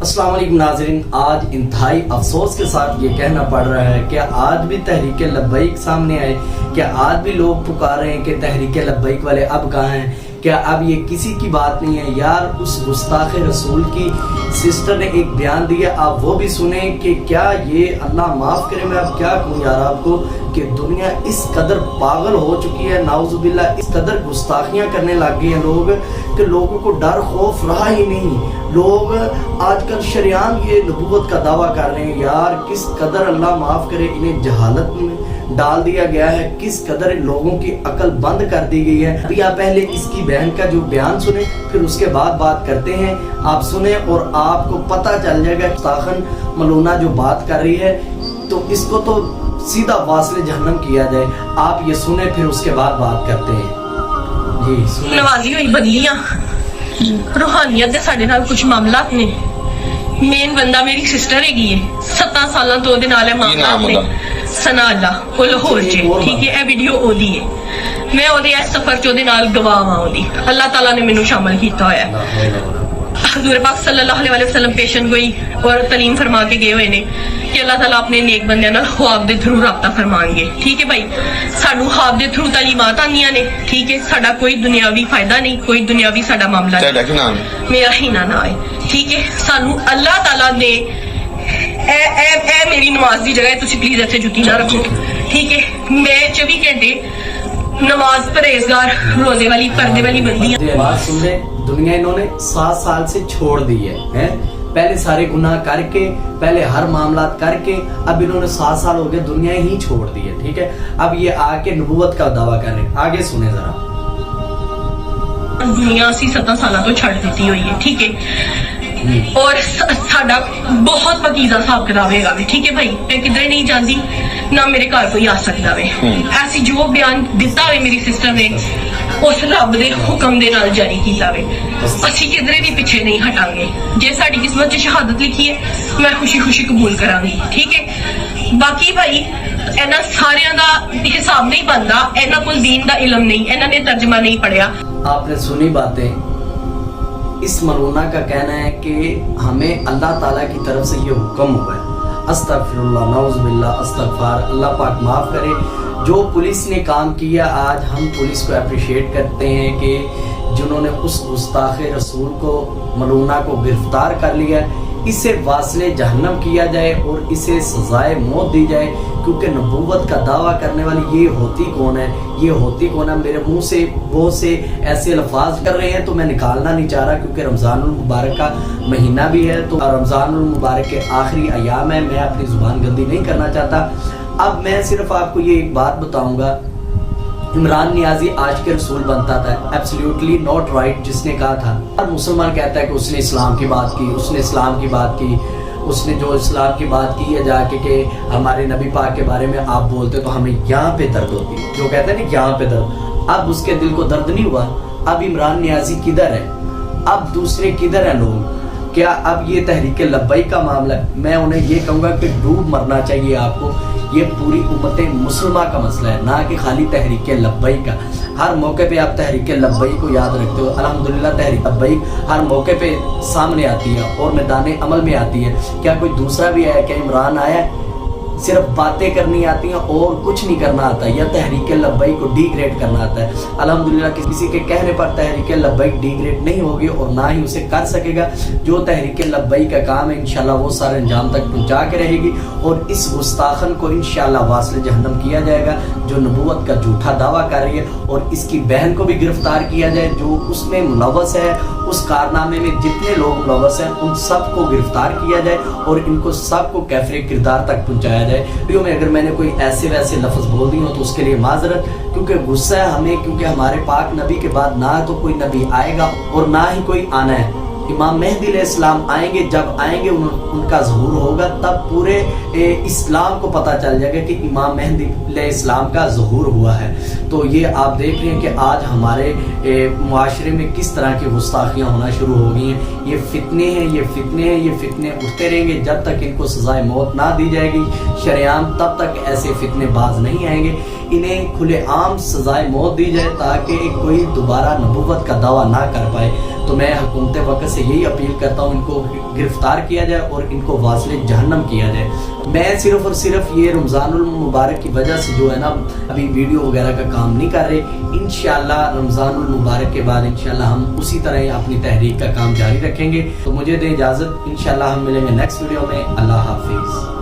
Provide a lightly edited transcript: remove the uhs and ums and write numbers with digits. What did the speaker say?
अस्सलाम वालेकुम नाज़रीन, आज इंतहाई अफसोस के साथ ये कहना पड़ रहा है कि आज भी तहरीक लब्बैक सामने आए। क्या आज भी लोग पुकार रहे हैं कि तहरीक लब्बैक वाले अब कहाँ हैं? क्या अब ये किसी की बात नहीं है? यार, उस गुस्ताख रसूल की सिस्टर ने एक बयान दिया, आप वो भी सुने कि क्या ये अल्लाह माफ़ करे, मैं अब क्या कहूँ यार आपको, कि दुनिया इस कदर पागल हो चुकी है, नाउज़ुबिल्लाह, इस कदर गुस्ताखियाँ करने लग गए हैं लोग कि लोगों को डर खौफ रहा ही नहीं। लोग आजकल शरियान ये नबूवत का दावा कर रहे हैं। यार, किस कदर अल्लाह माफ़ करे इन्हें जहालत में डाल दिया गया है, किस कदर लोगों की अकल बंद कर दी गई है। अभी आप पहले इसकी बहन का जो बयान सुने, फिर उसके बाद बात करते हैं। आप सुने और आपको पता चल जाएगा गुस्ताखन मलूना जो बात कर रही है, तो इसको तो सीधा वास्ले जहन्नम किया जाए। आप ये सुने, फिर उसके बाद बात करते हैं। जी सुने। नवाजी हुई बदलियां रूहानियत दे साडे नाल कुछ मामलात ने। मेन बंदा मेरी सिस्टर हैगी है, 17 साल तो ओदे नाल है मामला सना अल्लाह ओ लाहौर च, ठीक है। ए वीडियो ओदी है, मैं ओदे इस सफर च ओदे नाल गवाह हां। ओदी अल्लाह ताला ने मैनू शामिल कीता होया है। हजूर पाक सल्लल्लाहु अलैहि वसल्लम पेशन गोई और तलीम फरमा के गए हुए ने कि अल्लाह ताला अपने नेक बंदियां नाल ख्वाब दे थ्रू राबता फरमाएंगे, ठीक है भाई। सानू ख्वाब दे थ्रू तालीमात आंदियां ने, ठीक है। साडा कोई दुनियावी फायदा नहीं, कोई दुनियावी साडा मामला नहीं। मेरा ही ना है, ठीक है। सानू अल्लाह ताला ने ए मेरी नमाज दी जगह तुसी प्लीज इत्थे जुत्ती ना रखो, ठीक है। मैं 24 घंटे नमाज परहेजगार रोजे वाली पर्दे वाली बंदी है। बात सुन ले, दुनिया इन्होंने 7 साल से छोड़ दी है? पहले सारे गुनाह करके, पहले हर मामलात करके, अब इन्होंने 7 साल हो गए दुनिया ही छोड़ दी है, ठीक है। अब ये आके नबूवत का दावा कर रहे हैं। आगे सुने जरा। दुनिया सी 17 साल तो छड़ दी हुई है, ठीक है। और साडा बहुत पकीजा हिसाब किताब है, ठीक है भाई। मैं किधरे नहीं जाती, ना मेरे घर कोई आ सकता वे। ऐसी जो बयान दिता है मेरी सिस्टर ने उस रब दे हुक्म दे नाल जारी कीता वे। असी किधरे भी पीछे नहीं हटांगे। जे साडी किस्मत च शहादत लिखी है, मैं खुशी खुशी कबूल करांगी, ठीक है। बाकी भाई इन्हां सारियां दा हिसाब नहीं बनदा, इन्हां कोल दीन दा इल्म नहीं, इन्हां ने तर्जमा नहीं पढ़िया। आपने सुनी बातें। इस मलूना का कहना है कि हमें अल्लाह ताला की तरफ से ये हुक्म हुआ है। अस्तगफिरुल्लाह, नाउज़ुबिल्लाह, अस्तगफार, अल्लाह पाक माफ़ करे। जो पुलिस ने काम किया, आज हम पुलिस को अप्रिशिएट करते हैं कि जिन्होंने उस गुस्ताख रसूल को, मलूना को गिरफ्तार कर लिया, इसे वास्ले जहन्नम किया जाए और इसे सजाए मौत दी जाए। क्योंकि नबूवत का दावा करने वाली ये होती कौन है? ये होती कौन है? मेरे मुंह से बहुत से ऐसे अल्फाज कर रहे हैं तो मैं निकालना नहीं चाह रहा, क्योंकि रमज़ानुल मुबारक का महीना भी है, तो रमज़ानुल मुबारक के आखिरी अयाम है। मैं अपनी जुबान गंदी नहीं करना चाहता। अब मैं सिर्फ आपको ये एक बात बताऊंगा। इमरान नियाजी आज के रसूल बनता था, एब्सोल्युटली नॉट राइट। जिसने कहा था, हर मुसलमान कहता है कि उसने इस्लाम की बात की, उसने इस्लाम की बात की, उसने जो इस्लाम की बात की है जाके कि हमारे नबी पाक के बारे में आप बोलते तो हमें यहाँ पे दर्द होती है। जो कहते हैं ना यहाँ पे दर्द, अब उसके दिल को दर्द नहीं हुआ। अब इमरान नियाजी किधर है? अब दूसरे किधर है लोग? क्या अब ये तहरीक लब्बैक का मामला है? मैं उन्हें ये कहूँगा कि डूब मरना चाहिए आपको। ये पूरी उम्मत मुसलमा का मसला है, ना कि खाली तहरीक लब्बैक का। हर मौके पे आप तहरीक लब्बैक को याद रखते हो। अल्हम्दुलिल्लाह तहरीक लब्बैक हर मौके पे सामने आती है और मैदान अमल में आती है। क्या कोई दूसरा भी आया? क्या इमरान आया? सिर्फ बातें करनी आती हैं और कुछ नहीं करना आता, या तहरीक लब्बैक को डिग्रेड करना आता है। अल्हम्दुलिल्लाह किसी के कहने पर तहरीक लब्बैक डिग्रेड नहीं होगी और ना ही उसे कर सकेगा। जो तहरीक लब्बैक का काम है इंशाल्लाह वो सारे अंजाम तक पहुंचा के रहेगी और इस गुस्ताखन को इंशाल्लाह वास्ले जहन्नम किया जाएगा जो नबूवत का झूठा दावा कर रही है। और इसकी बहन को भी गिरफ्तार किया जाए जो उसमें मुलव्वस है, उस कारनामे में जितने लोग मुलव्वस हैं उन सबको गिरफ्तार किया जाए और इनको सबको कैफरे किरदार तक पहुंचाया जाए। वीडियो में अगर मैंने कोई ऐसे वैसे लफ्ज बोल दी हो तो उसके लिए माजरत, क्योंकि गुस्सा है हमें, क्योंकि हमारे पाक नबी के बाद ना तो कोई नबी आएगा और ना ही कोई आना है। इमाम मेहदी अलैहिस्सलाम आएंगे, जब आएंगे उनका ज़हूर होगा तब पूरे इस्लाम को पता चल जाएगा कि इमाम मेहदी अलैहिस्सलाम का ज़हूर हुआ है। तो ये आप देख रहे हैं कि आज हमारे मुआशरे में किस तरह की गुस्ताखियाँ होना शुरू हो गई हैं। ये फितने हैं, ये फितने हैं, ये फितने उठते रहेंगे जब तक इनको सजाए मौत ना दी जाएगी। शरेआम तब तक ऐसे फितने बाज नहीं आएंगे। انہیں کھلے عام سزائے موت دی جائے تاکہ کوئی دوبارہ نبوت کا دعویٰ نہ کر پائے. تو میں حکومت وقت سے یہی اپیل کرتا ہوں ان کو گرفتار کیا جائے اور ان کو واصل جہنم کیا جائے. میں صرف اور صرف یہ رمضان المبارک کی وجہ سے جو ہے نا ابھی ویڈیو وغیرہ کا کام نہیں کر رہے. انشاءاللہ رمضان المبارک کے بعد انشاءاللہ ہم اسی طرح اپنی تحریک کا کام جاری رکھیں گے. تو مجھے دیں اجازت, انشاءاللہ ہم ملیں گے نیکسٹ ویڈیو میں. اللہ حافظ.